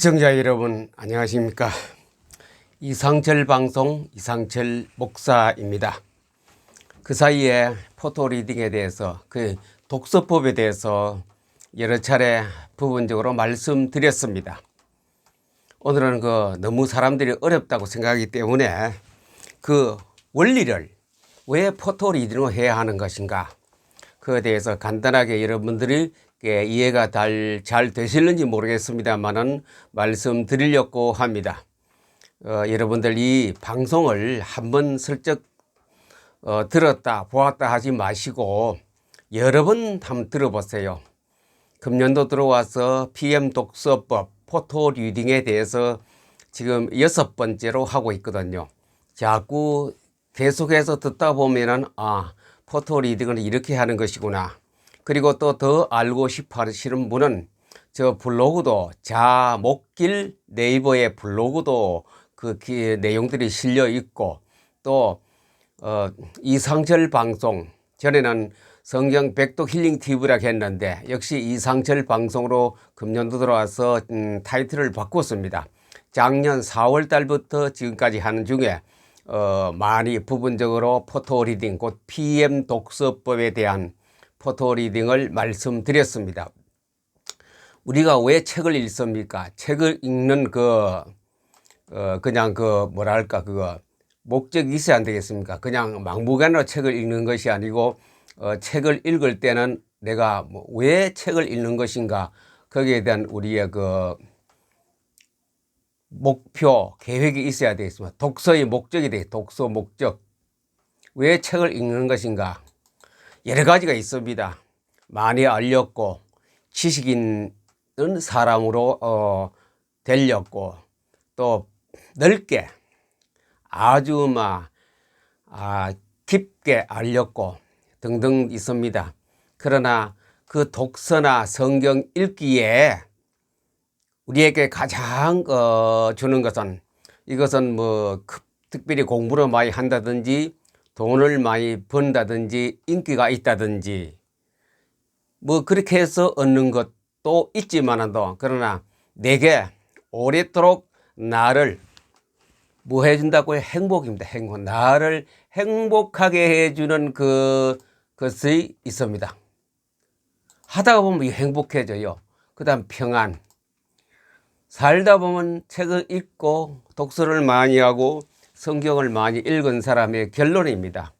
시청자 여러분 안녕하십니까. 이상철 방송 이상철 목사입니다. 그 사이에 포토리딩에 대해서 그 독서법에 대해서 여러 차례 부분적으로 말씀드렸습니다. 오늘은 너무 사람들이 어렵다고 생각하기 때문에 그 원리를 왜 포토리딩을 해야 하는 것인가 그에 대해서 간단하게 여러분들이 이해가 잘 되실는지 모르겠습니다만은 말씀드리려고 합니다. 여러분들 이 방송을 한번 슬쩍 들었다 보았다 하지 마시고 여러 번 한번 들어보세요. 금년도 들어와서 PM 독서법 포토 리딩에 대해서 지금 6번째로 하고 있거든요. 자꾸 계속해서 듣다 보면은 포토 리딩은 이렇게 하는 것이구나. 그리고 또 더 알고 싶어 하시는 분은 저 블로그도 자목길 네이버의 블로그도 그 내용들이 실려 있고 또 이상철 방송 전에는 성경 백독 힐링 TV라고 했는데 역시 이상철 방송으로 금년도 들어와서 타이틀을 바꿨습니다. 작년 4월 달부터 지금까지 하는 중에 많이 부분적으로 포토 리딩 곧 PM 독서법에 대한 포토 리딩을 말씀드렸습니다. 우리가 왜 책을 읽습니까? 책을 읽는 그냥 뭐랄까 목적이 있어야 안 되겠습니까? 그냥 막무가내로 책을 읽는 것이 아니고 책을 읽을 때는 내가 왜 책을 읽는 것인가 거기에 대한 우리의 목표 계획이 있어야 되겠습니다. 독서의 목적이 되겠습니다. 독서 목적. 왜 책을 읽는 것인가? 여러 가지가 있습니다. 많이 알렸고 지식 있는 사람으로 되렸고 또 넓게 아주 깊게 알렸고 등등 있습니다. 그러나 그 독서나 성경 읽기에 우리에게 가장 주는 것은 이것은 특별히 공부를 많이 한다든지 돈을 많이 번다든지 인기가 있다든지 그렇게 해서 얻는 것도 있지만도 그러나 내게 오랫도록 나를 해준다고 행복입니다. 행복. 나를 행복하게 해주는 것이 있습니다. 하다가 보면 행복해져요. 그 다음 평안. 살다 보면 책을 읽고 독서를 많이 하고 성경을 많이 읽은 사람의 결론입니다.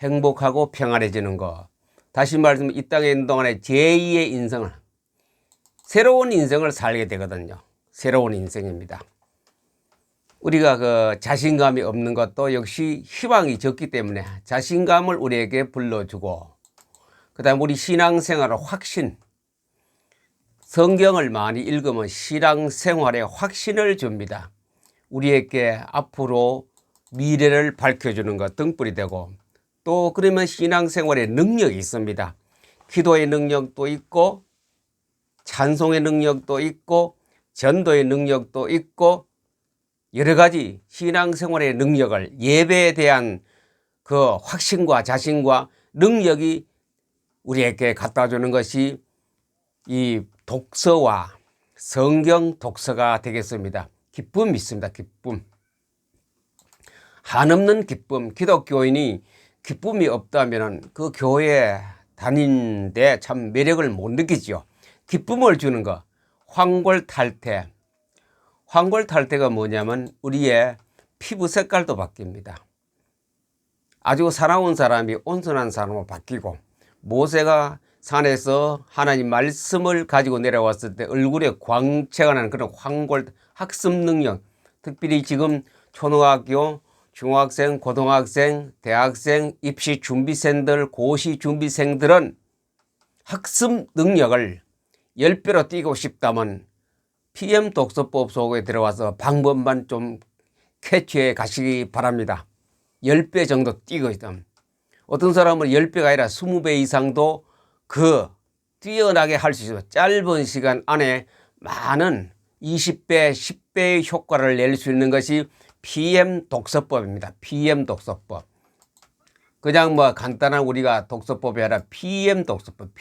행복하고 평안해지는 것. 다시 말하면 이 땅에 있는 동안에 제2의 인생을 새로운 인생을 살게 되거든요. 새로운 인생입니다. 우리가 자신감이 없는 것도 역시 희망이 적기 때문에 자신감을 우리에게 불러주고 그 다음 우리 신앙생활의 확신 성경을 많이 읽으면 신앙생활에 확신을 줍니다. 우리에게 앞으로 미래를 밝혀주는 것 등불이 되고 또 그러면 신앙생활에 능력이 있습니다. 기도의 능력도 있고 찬송의 능력도 있고 전도의 능력도 있고 여러 가지 신앙생활의 능력을 예배에 대한 그 확신과 자신과 능력이 우리에게 갖다 주는 것이 이 독서와 성경 독서가 되겠습니다. 기쁨이 있습니다. 기쁨. 한없는 기쁨. 기독교인이 기쁨이 없다면 그 교회 다니는데 참 매력을 못 느끼죠. 기쁨을 주는 것. 황골탈태. 황골탈태가 뭐냐면 우리의 피부 색깔도 바뀝니다. 아주 사나운 사람이 온순한 사람으로 바뀌고 모세가 산에서 하나님 말씀을 가지고 내려왔을 때 얼굴에 광채가 나는 그런 황골 학습 능력. 특별히 지금 초등학교 중학생, 고등학생, 대학생, 입시 준비생들, 고시 준비생들은 학습 능력을 10배로 뛰고 싶다면 PM 독서법 속에 들어와서 방법만 좀 캐치해 가시기 바랍니다. 10배 정도 뛰고 있다. 어떤 사람은 10배가 아니라 20배 이상도 뛰어나게 할 수 있어요. 짧은 시간 안에 많은 20배, 10배의 효과를 낼 수 있는 것이 PM 독서법입니다. PM 독서법. 그냥 간단한 우리가 독서법이 아니라 PM 독서법,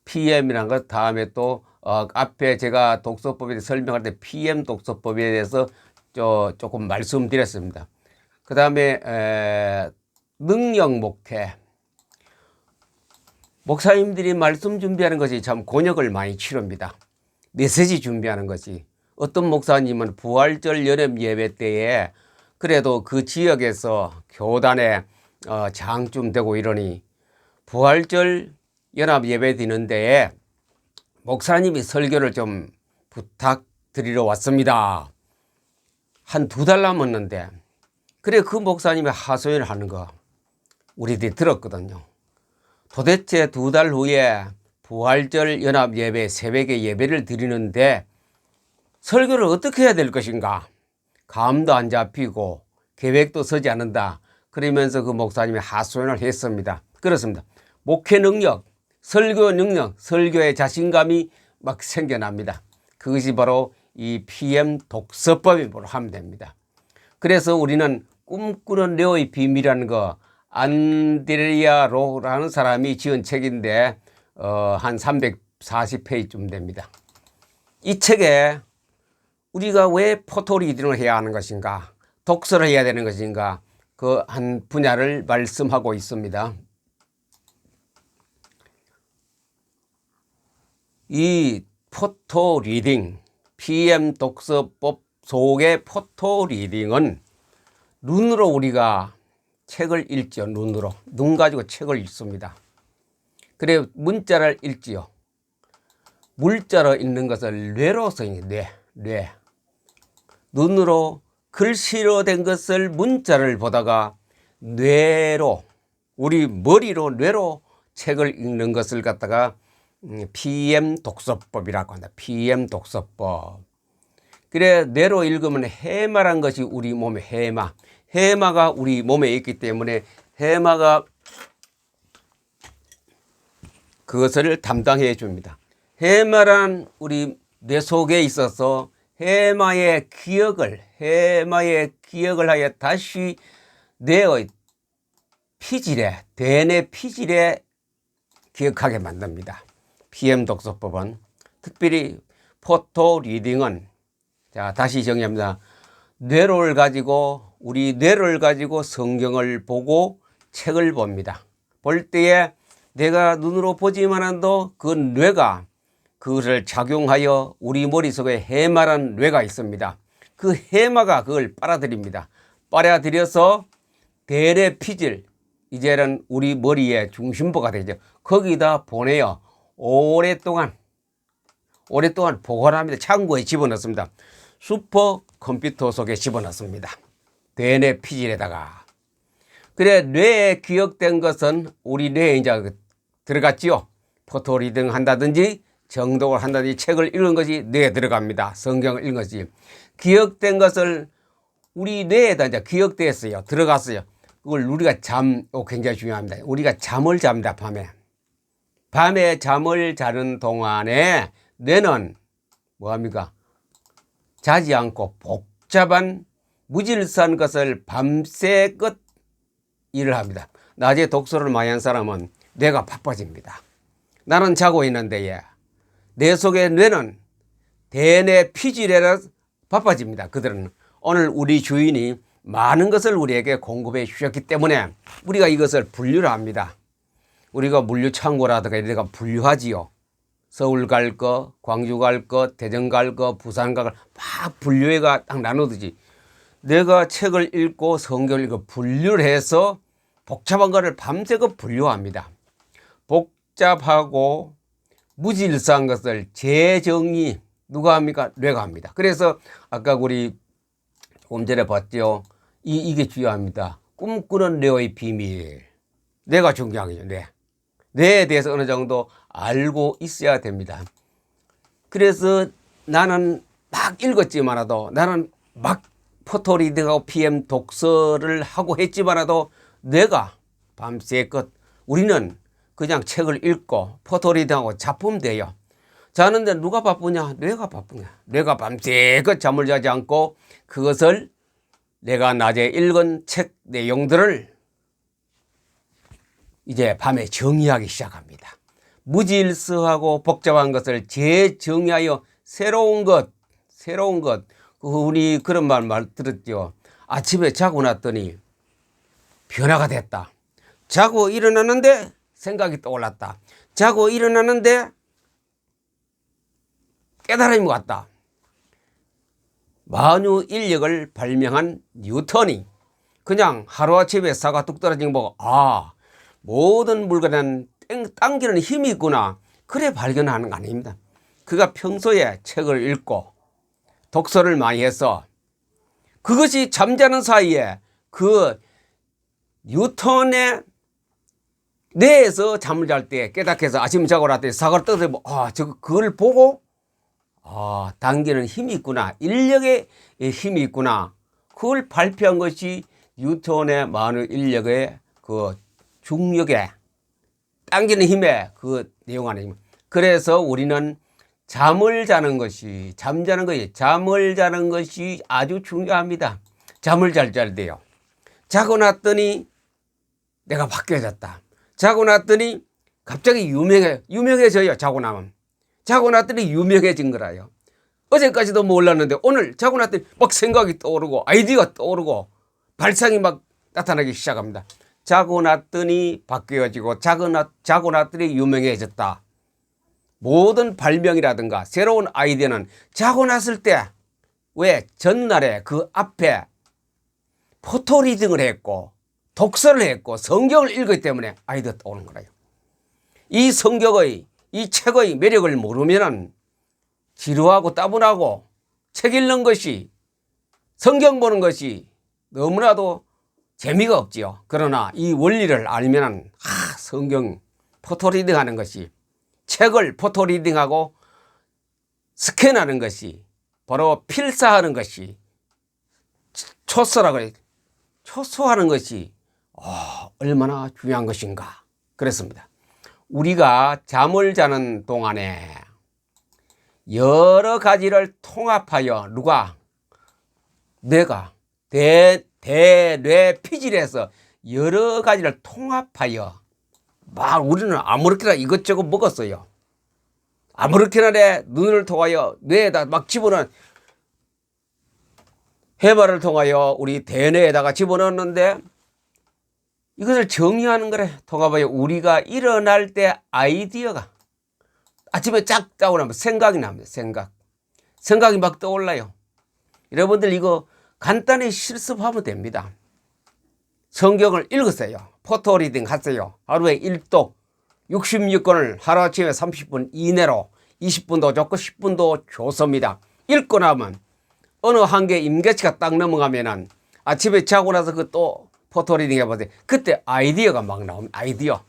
PM이란 것 다음에 또 앞에 제가 독서법에 대해서 설명할 때 PM 독서법에 대해서 조금 말씀드렸습니다. 그 다음에 능력 목회. 목사님들이 말씀 준비하는 것이 참 곤욕을 많이 치릅니다. 메시지 준비하는 것이. 어떤 목사님은 부활절 여름 예배 때에 그래도 그 지역에서 교단에 장쯤 되고 이러니 부활절 연합 예배 드리는 데에 목사님이 설교를 좀 부탁드리러 왔습니다. 한 2달 남았는데 그래 그 목사님이 하소연을 하는 거 우리들이 들었거든요. 도대체 2달 후에 부활절 연합 예배 새벽에 예배를 드리는데 설교를 어떻게 해야 될 것인가. 감도 안 잡히고 계획도 서지 않는다. 그러면서 그 목사님이 하소연을 했습니다. 그렇습니다. 목회 능력, 설교 능력, 설교의 자신감이 막 생겨납니다. 그것이 바로 이 PM 독서법이라고 하면 됩니다. 그래서 우리는 꿈꾸는 레오의 비밀이라는 거 안드레아 로라는 사람이 지은 책인데 한 340페이지쯤 됩니다. 이 책에 우리가 왜 포토 리딩을 해야 하는 것인가, 독서를 해야 되는 것인가, 그 한 분야를 말씀하고 있습니다. 이 포토 리딩, PM 독서법 속의 포토 리딩은 눈으로 우리가 책을 읽지요. 눈으로. 눈 가지고 책을 읽습니다. 그래 문자를 읽지요. 물자로 읽는 것을 뇌로 써요. 뇌. 눈으로 글씨로 된 것을 문자를 보다가 뇌로, 우리 머리로 뇌로 책을 읽는 것을 갖다가 PM 독서법이라고 한다. PM 독서법. 그래 뇌로 읽으면 해마란 것이 우리 몸의 해마가 우리 몸에 있기 때문에 해마가 그것을 담당해 줍니다. 해마란 우리 뇌 속에 있어서 해마의 기억을 하여 다시 뇌의 피질에, 대뇌 피질에 기억하게 만듭니다. PM 독서법은 특별히 포토 리딩은, 자 다시 정리합니다. 우리 뇌를 가지고 성경을 보고 책을 봅니다. 볼 때에 내가 눈으로 보지만도 그 뇌가 그것을 작용하여 우리 머릿속에 해마란 뇌가 있습니다. 그 해마가 그걸 빨아들입니다. 빨아들여서 대뇌 피질, 이제는 우리 머리의 중심부가 되죠. 거기다 보내요. 오랫동안 보관합니다. 창고에 집어넣습니다. 슈퍼컴퓨터 속에 집어넣습니다. 대뇌 피질에다가. 그래 뇌에 기억된 것은 우리 뇌에 이제 들어갔지요. 포토 리딩 한다든지 정독을 한다든지 책을 읽은 것이 뇌에 들어갑니다. 성경을 읽은 것이. 기억된 것을 우리 뇌에다 이제 기억됐어요. 들어갔어요. 그걸 우리가 굉장히 중요합니다. 우리가 잠을 잡니다. 밤에 잠을 자는 동안에 뇌는 뭐합니까? 자지 않고 복잡한 무질서한 것을 밤새껏 일을 합니다. 낮에 독서를 많이 한 사람은 뇌가 바빠집니다. 나는 자고 있는데 뇌 속의 뇌는 대뇌 피질에라 바빠집니다. 그들은 오늘 우리 주인이 많은 것을 우리에게 공급해 주셨기 때문에 우리가 이것을 분류를 합니다. 우리가 물류창고라든가 이런 데가 분류하지요. 서울 갈 거, 광주 갈 거, 대전 갈 거, 부산 갈 거 막 분류해가 딱 나누듯이 내가 책을 읽고 성경을 읽고 분류를 해서 복잡한 거를 밤새고 분류합니다. 복잡하고 무질서한 것을 재정리 누가 합니까? 뇌가 합니다. 그래서 아까 우리 조금 전에 봤죠. 이게 중요합니다. 꿈꾸는 뇌의 비밀. 뇌가 중요하겠죠. 뇌에 대해서 어느 정도 알고 있어야 됩니다. 그래서 나는 막 읽었지만도 나는 막 포토리딩하고 PM 독서를 하고 했지만도 뇌가 밤새껏 우리는 그냥 책을 읽고 포토리딩하고 잡으면 돼요. 자는데 누가 바쁘냐? 뇌가 바쁘냐? 뇌가 밤새껏 잠을 자지 않고 그것을 내가 낮에 읽은 책 내용들을 이제 밤에 정리하기 시작합니다. 무질서하고 복잡한 것을 재정의하여 새로운 것, 우리 그런 말 들었죠. 아침에 자고 났더니 변화가 됐다. 자고 일어나는데 생각이 떠올랐다. 자고 일어나는데 깨달음이 왔다. 만유인력을 발명한 뉴턴이 그냥 하루아침에 사과 뚝 떨어진 거 보고 모든 물건에는 당기는 힘이 있구나, 그래 발견하는 거 아닙니다. 그가 평소에 책을 읽고 독서를 많이 해서 그것이 잠자는 사이에 그 뉴턴의 뇌에서 잠을 잘 때 깨닫게 해서 아침 자고 났더니 사과를 떨어뜨리고 그걸 보고 당기는 힘이 있구나, 인력의 힘이 있구나, 그걸 발표한 것이 뉴턴의 만유인력의 그 중력의 당기는 힘의 그 내용 아닙니까? 그래서 우리는 잠을 자는 것이 아주 중요합니다. 잠을 잘 자야 돼요. 자고 났더니 내가 바뀌어졌다. 자고 났더니 갑자기 유명해져요. 자고 났더니 유명해진 거라요. 어제까지도 몰랐는데 오늘 자고 났더니 막 생각이 떠오르고 아이디어가 떠오르고 발상이 막 나타나기 시작합니다. 자고 났더니 바뀌어지고 자고 났더니 유명해졌다. 모든 발명이라든가 새로운 아이디어는 자고 났을 때, 왜 전날에 그 앞에 포토리딩을 했고 독서를 했고 성경을 읽었기 때문에 아이디어 떠오르는 거예요. 이 책의 매력을 모르면 지루하고 따분하고 책 읽는 것이, 성경 보는 것이 너무나도 재미가 없지요. 그러나 이 원리를 알면 성경 포토리딩 하는 것이, 책을 포토리딩하고 스캔하는 것이, 바로 필사하는 것이, 초소하는 것이 얼마나 중요한 것인가 그랬습니다. 우리가 잠을 자는 동안에 여러 가지를 통합하여 뇌가 대뇌피질에서 여러 가지를 통합하여 우리는 아무렇게나 이것저것 먹었어요. 아무렇게나 내 눈을 통하여 뇌에다 막 집어넣은 해발을 통하여 우리 대뇌에다가 집어넣었는데 이것을 정리하는 거래. 통합하여 우리가 일어날 때 아이디어가 아침에 쫙 자고 나면 생각이 납니다. 생각이 막 떠올라요. 여러분들 이거 간단히 실습하면 됩니다. 성경을 읽으세요. 포토리딩 하세요. 하루에 1독 66권을 하루아침에 30분 이내로 20분도 좋고 10분도 좋습니다. 읽고 나면 어느 한계 임계치가 딱 넘어가면은 아침에 자고 나서 그 또 포토리딩 해보세요. 그때 아이디어가 막 나옵니다. 아이디어.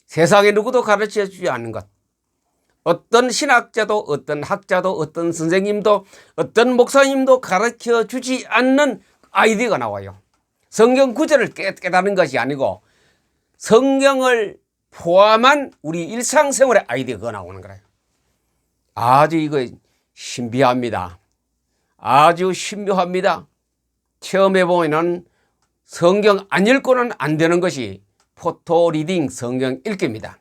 세상에 누구도 가르쳐 주지 않는 것. 어떤 신학자도, 어떤 학자도, 어떤 선생님도, 어떤 목사님도 가르쳐 주지 않는 아이디어가 나와요. 성경 구절을 깨닫는 것이 아니고 성경을 포함한 우리 일상생활의 아이디어가 나오는 거예요. 아주 이거 신비합니다. 아주 신묘합니다. 체험해보면 성경 안 읽고는 안 되는 것이 포토리딩 성경 읽기입니다.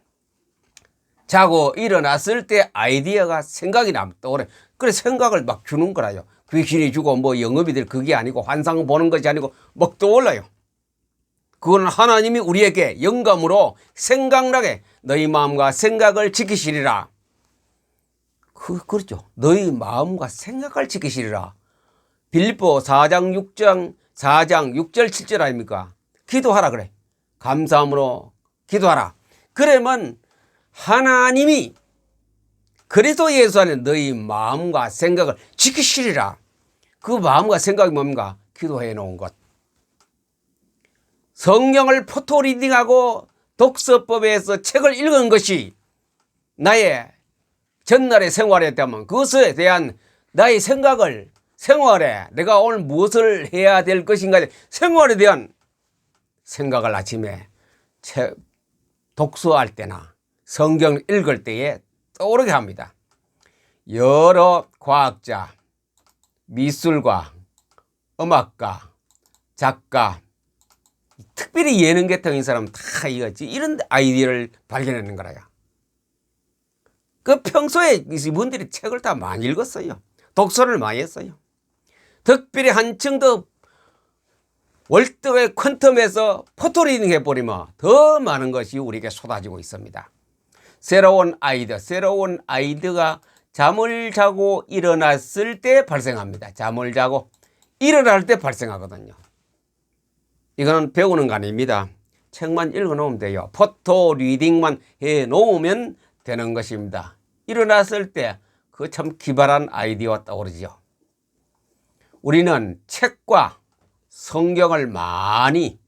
자고 일어났을 때 아이디어가 생각이 떠오르. 그래 생각을 막 주는 거라요. 귀신이 주고 뭐 영업이 될 그게 아니고 환상 보는 것이 아니고 막 떠올라요. 그거는 하나님이 우리에게 영감으로 생각나게 너희 마음과 생각을 지키시리라. 그렇죠. 너희 마음과 생각을 지키시리라. 빌립보 4장 6절 7절 아닙니까? 기도하라 그래. 감사함으로 기도하라. 그러면 하나님이 그리스도 예수 안에 너희 마음과 생각을 지키시리라. 그 마음과 생각이 뭡니까? 기도해 놓은 것. 성경을 포토리딩하고 독서법에서 책을 읽은 것이 나의 전날의 생활에 대한 그것에 대한 나의 생활에 내가 오늘 무엇을 해야 될 것인가 생활에 대한 생각을 아침에 독서할 때나 성경 읽을 때에 떠오르게 합니다. 여러 과학자, 미술가, 음악가, 작가, 특별히 예능 계통인 사람 다 이런 아이디어를 발견하는 거라요. 그 평소에 이분들이 책을 다 많이 읽었어요. 독서를 많이 했어요. 특별히 한층 더 월드의 퀀텀에서 포토리딩 해버리면 더 많은 것이 우리에게 쏟아지고 있습니다. 새로운 아이디어가 잠을 자고 일어났을 때 발생합니다. 잠을 자고 일어날 때 발생하거든요. 이거는 배우는 거 아닙니다. 책만 읽어놓으면 돼요. 포토 리딩만 해놓으면 되는 것입니다. 일어났을 때 그 참 기발한 아이디어가 떠오르죠. 우리는 책과 성경을 많이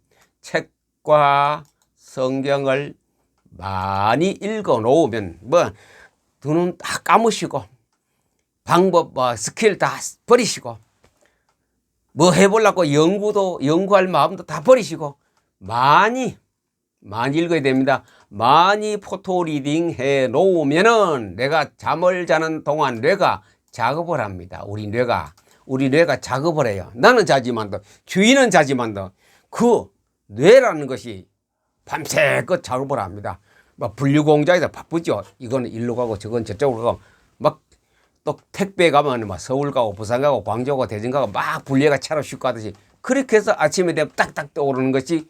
읽어 놓으면 두 눈 다 감으시고 방법 스킬 다 버리시고 해보려고 연구할 마음도 다 버리시고 많이 읽어야 됩니다. 많이 포토 리딩 해 놓으면은 내가 잠을 자는 동안 뇌가 작업을 합니다. 우리 뇌가 작업을 해요. 나는 자지만도 주인은 자지만도 그 뇌라는 것이 밤새껏 작업을 합니다. 분류 공장에서 바쁘죠. 이거는 일로 가고 저건 저쪽으로 가고 또 택배 가면 서울 가고 부산 가고 광주 가고 대전 가고 분류가 차로 싣고 가듯이 그렇게 해서 아침에 되면 딱딱 떠오르는 것이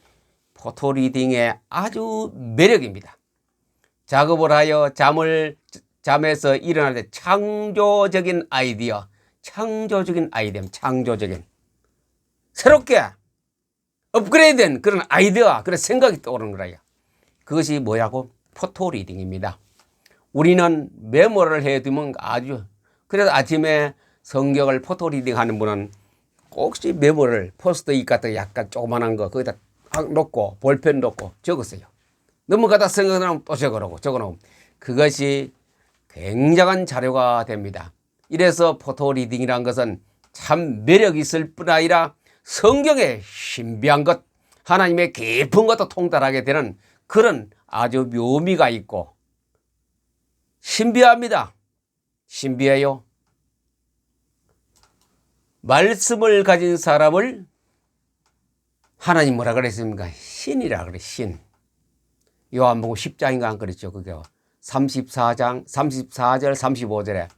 포토리딩의 아주 매력입니다. 작업을 하여 잠에서 일어날 때 창조적인 새롭게 업그레이드된 그런 아이디어, 그런 생각이 떠오르는 거예요. 그것이 뭐냐고? 포토리딩입니다. 우리는 메모를 해두면 그래서 아침에 성경을 포토리딩 하는 분은 혹시 메모를 포스트잇 같은 약간 조그만한 거 거기다 놓고 볼펜 놓고 적었어요. 넘어가다 생각나면 또 적어놓으면 그것이 굉장한 자료가 됩니다. 이래서 포토리딩이라는 것은 참 매력이 있을 뿐 아니라 성경의 신비한 것, 하나님의 깊은 것도 통달하게 되는 그런 아주 묘미가 있고 신비합니다. 신비해요. 말씀을 가진 사람을 하나님 뭐라 그랬습니까? 신이라 그래, 신. 요한복음 10장인가 안 그랬죠? 그게 34절, 35절에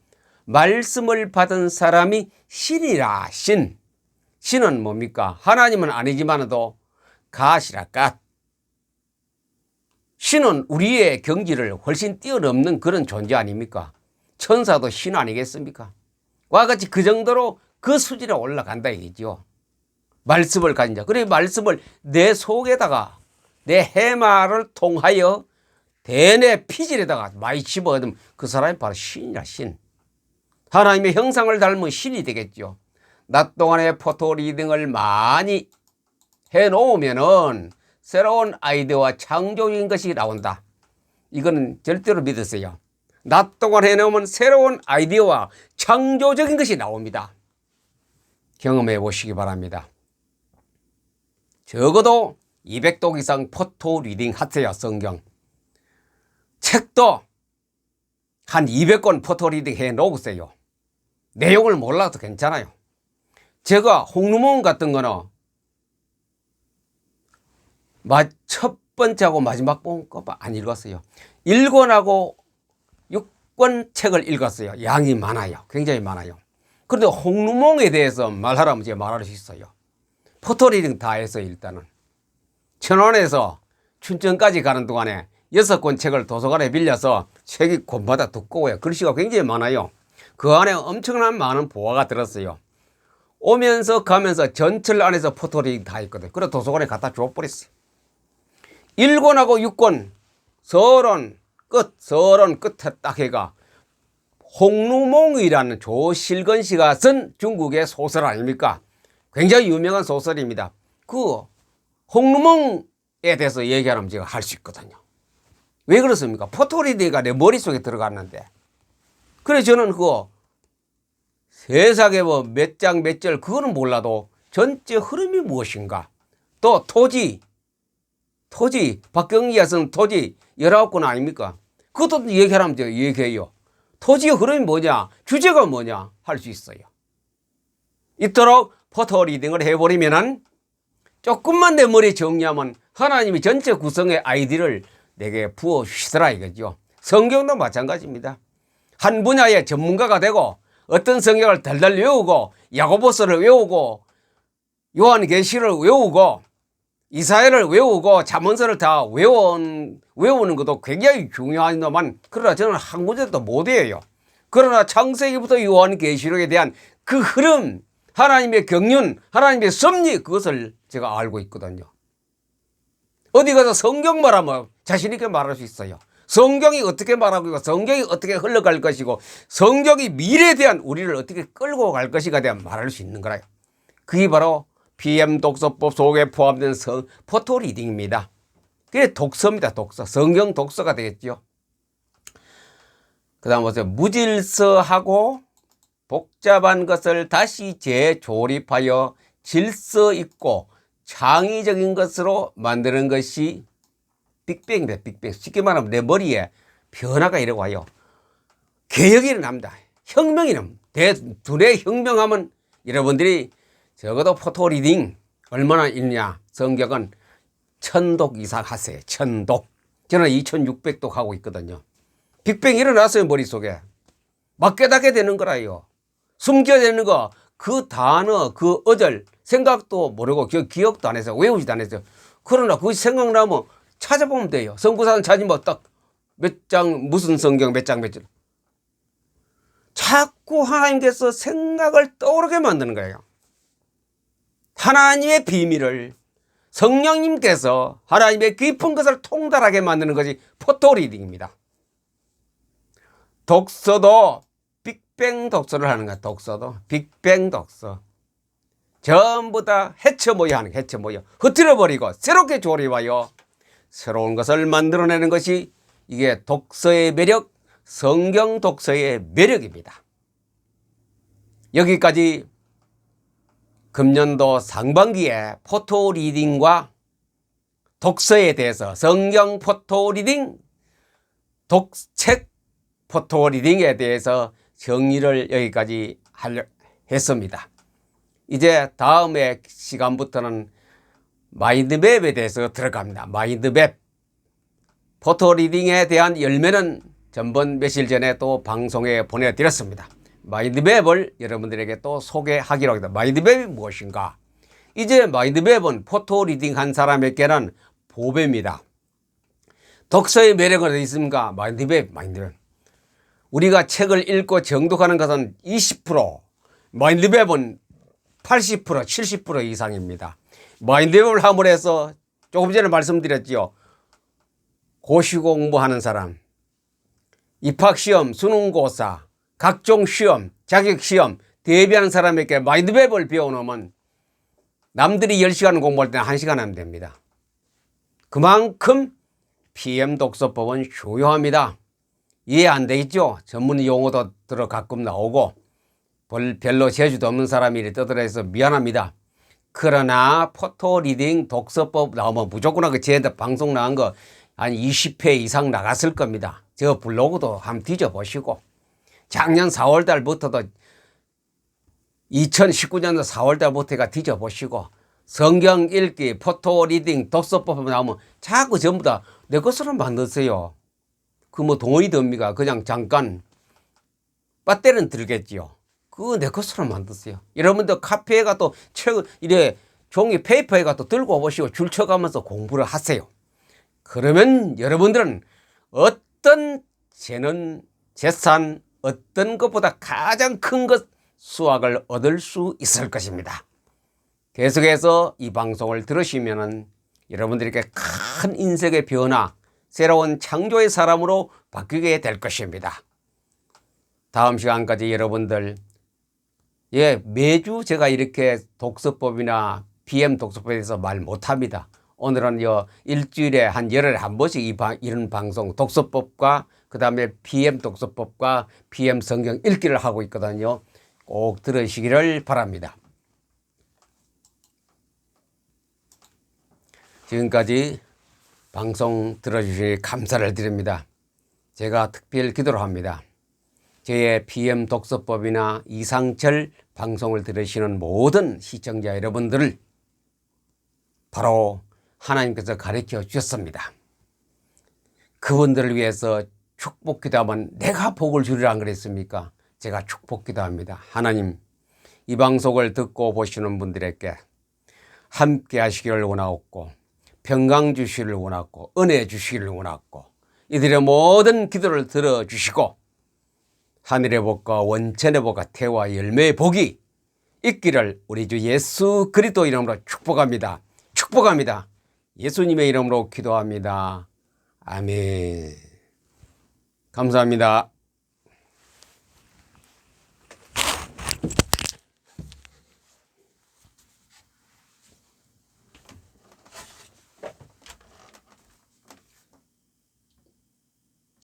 말씀을 받은 사람이 신이라, 신. 신은 뭡니까? 하나님은 아니지만도 갓이라, 갓. 신은 우리의 경지를 훨씬 뛰어넘는 그런 존재 아닙니까? 천사도 신 아니겠습니까? 와 같이 그 정도로 그 수준에 올라간다 이거죠. 말씀을 가진 자. 그래 말씀을 내 속에다가 내 해마를 통하여 대뇌 피질에다가 많이 집어넣으면 그 사람이 바로 신이라, 신. 하나님의 형상을 닮은 신이 되겠죠. 낮 동안에 포토리딩을 많이 해놓으면은 새로운 아이디어와 창조적인 것이 나온다. 이거는 절대로 믿으세요. 낮 동안 해놓으면 새로운 아이디어와 창조적인 것이 나옵니다. 경험해 보시기 바랍니다. 적어도 200독 이상 포토 리딩 하세요. 성경. 책도 한 200권 포토 리딩 해 놓으세요. 내용을 몰라도 괜찮아요. 제가 홍루몽 같은 거는 첫 번째하고 마지막 본 거 안 읽었어요. 1권하고 6권 책을 읽었어요. 양이 많아요. 굉장히 많아요. 그런데 홍루몽에 대해서 말하라면 제가 말할 수 있어요. 포토리딩 다 해서 일단은 천안에서 춘천까지 가는 동안에 6권 책을 도서관에 빌려서 책이 권마다 두꺼워요. 글씨가 굉장히 많아요. 그 안에 엄청난 많은 보화가 들었어요. 오면서 가면서 전철 안에서 포토리딩 다 했거든요. 그래서 도서관에 갖다 줘버렸어요. 1권하고 6권 서론 끝에 딱 해가 홍루몽이라는 조실건 씨가 쓴 중국의 소설 아닙니까? 굉장히 유명한 소설입니다. 그 홍루몽에 대해서 얘기하면 제가 할 수 있거든요. 왜 그렇습니까? 포토리딩가 내 머릿속에 들어갔는데. 그래서 저는 그거 세상에 몇 장 몇 절 그거는 몰라도 전체 흐름이 무엇인가. 또 토지 박경리가 쓴 토지 19권 아닙니까? 그것도 얘기하라면 제가 얘기해요. 토지의 흐름이 뭐냐, 주제가 뭐냐 할 수 있어요. 이토록 포토리딩을 해버리면은 조금만 내 머리에 정리하면 하나님이 전체 구성의 아이디어를 내게 부어주시더라 이거죠. 성경도 마찬가지입니다. 한 분야의 전문가가 되고 어떤 성경을 달달 외우고 야고보서를 외우고 요한계시를 외우고 이사야를 외우고 잠언서를 다 외우는 것도 굉장히 중요하지만 그러나 저는 한 군데도 못 외워요. 그러나 창세기부터 요한계시록에 대한 그 흐름, 하나님의 경륜, 하나님의 섭리, 그것을 제가 알고 있거든요. 어디 가서 성경 말하면 자신 있게 말할 수 있어요. 성경이 어떻게 말하고 있고 성경이 어떻게 흘러갈 것이고 성경이 미래에 대한 우리를 어떻게 끌고 갈 것인가에 대한 말할 수 있는 거라요. 그게 바로 PM 독서법 속에 포함된 포토 리딩입니다. 그게 독서입니다. 독서. 성경 독서가 되겠죠. 그 다음 보세요. 무질서하고 복잡한 것을 다시 재조립하여 질서 있고 창의적인 것으로 만드는 것이 빅뱅입니다. 빅뱅. 쉽게 말하면 내 머리에 변화가 이러고 와요. 개혁이 일어납니다. 혁명이 일어납니다. 두뇌 혁명하면 여러분들이 적어도 포토 리딩 얼마나 있냐. 성경은 1000독 이상 하세요. 1000독. 저는 2600독 하고 있거든요. 빅뱅이 일어났어요. 머릿속에. 막 깨닫게 되는 거라요. 숨겨야 되는 거, 그 단어, 그 어절, 생각도 모르고 기억도 안 해서 외우지도 안 해서. 그러나 그것이 생각나면 찾아보면 돼요. 선구산 찾으면 딱 몇 장, 무슨 성경 몇 장, 몇 절. 자꾸 하나님께서 생각을 떠오르게 만드는 거예요. 하나님의 비밀을 성령님께서 하나님의 깊은 것을 통달하게 만드는 것이 포토 리딩입니다. 독서도 빅뱅 독서를 하는 거야. 독서도 빅뱅 독서. 전부 다 해쳐모여 하는 거야. 해쳐모여. 흐트려버리고 새롭게 조립하여 새로운 것을 만들어내는 것이 이게 독서의 매력, 성경 독서의 매력입니다. 여기까지 금년도 상반기에 포토 리딩과 독서에 대해서 성경 포토 리딩, 책 포토 리딩에 대해서 정리를 여기까지 했습니다. 이제 다음에 시간부터는 마인드맵에 대해서 들어갑니다. 마인드맵. 포토 리딩에 대한 열매는 전번 며칠 전에 또 방송에 보내드렸습니다. 마인드맵을 여러분들에게 또 소개하기로 합니다. 마인드맵이 무엇인가? 이제 마인드맵은 포토 리딩 한 사람에게는 보배입니다. 독서의 매력은 어디 있습니까? 마인드맵. 우리가 책을 읽고 정독하는 것은 20%, 마인드맵은 80%, 70% 이상입니다. 마인드맵을 함으로 해서 조금 전에 말씀드렸지요. 고시 공부하는 사람, 입학시험, 수능고사, 각종 시험, 자격시험 대비하는 사람에게 마인드맵을 배워놓으면 남들이 10시간 공부할 때는 1시간 하면 됩니다. 그만큼 PM 독서법은 중요합니다. 이해 안 되겠죠? 전문 용어도 가끔 나오고 별로 재주도 없는 사람이 떠들어서 미안합니다. 그러나 포토 리딩 독서법 나오면 무조건 그 제 방송 나간 거 한 20회 이상 나갔을 겁니다. 저 블로그도 한번 뒤져보시고 작년 4월 달부터도 2019년도 4월 달부터가 뒤져보시고 성경 읽기, 포토 리딩, 독서법 나오면 자꾸 전부 다 내 것으로 만드세요. 그 뭐 돈이 듭니까? 그냥 잠깐 배터리는 들겠지요. 그거 내 것으로 만드세요. 여러분들 카페에 가도 책, 이래 종이 페이퍼에 가도 들고 오시고 줄 쳐가면서 공부를 하세요. 그러면 여러분들은 어떤 재산, 어떤 것보다 가장 큰 것, 수확을 얻을 수 있을 것입니다. 계속해서 이 방송을 들으시면은 여러분들에게 큰 인생의 변화, 새로운 창조의 사람으로 바뀌게 될 것입니다. 다음 시간까지 여러분들, 매주 제가 이렇게 독서법이나 PM 독서법에 대해서 말 못합니다. 오늘은 일주일에 한 열흘에 한 번씩 이런 방송, 독서법과 그 다음에 PM 독서법과 PM 성경 읽기를 하고 있거든요. 꼭 들으시기를 바랍니다. 지금까지 방송 들어주시니 감사를 드립니다. 제가 특별 기도를 합니다. 저의 PM 독서법이나 이상철 방송을 들으시는 모든 시청자 여러분들을 바로 하나님께서 가르쳐 주셨습니다. 그분들을 위해서 축복 기도하면 내가 복을 주리라 안 그랬습니까? 제가 축복 기도합니다. 하나님, 이 방송을 듣고 보시는 분들에게 함께 하시기를 원하옵고 평강 주시기를 원하고 은혜 주시기를 원하고 이들의 모든 기도를 들어주시고 하늘의 복과 원천의 복과 태와 열매의 복이 있기를 우리 주 예수 그리스도 이름으로 축복합니다. 축복합니다. 예수님의 이름으로 기도합니다. 아멘. 감사합니다.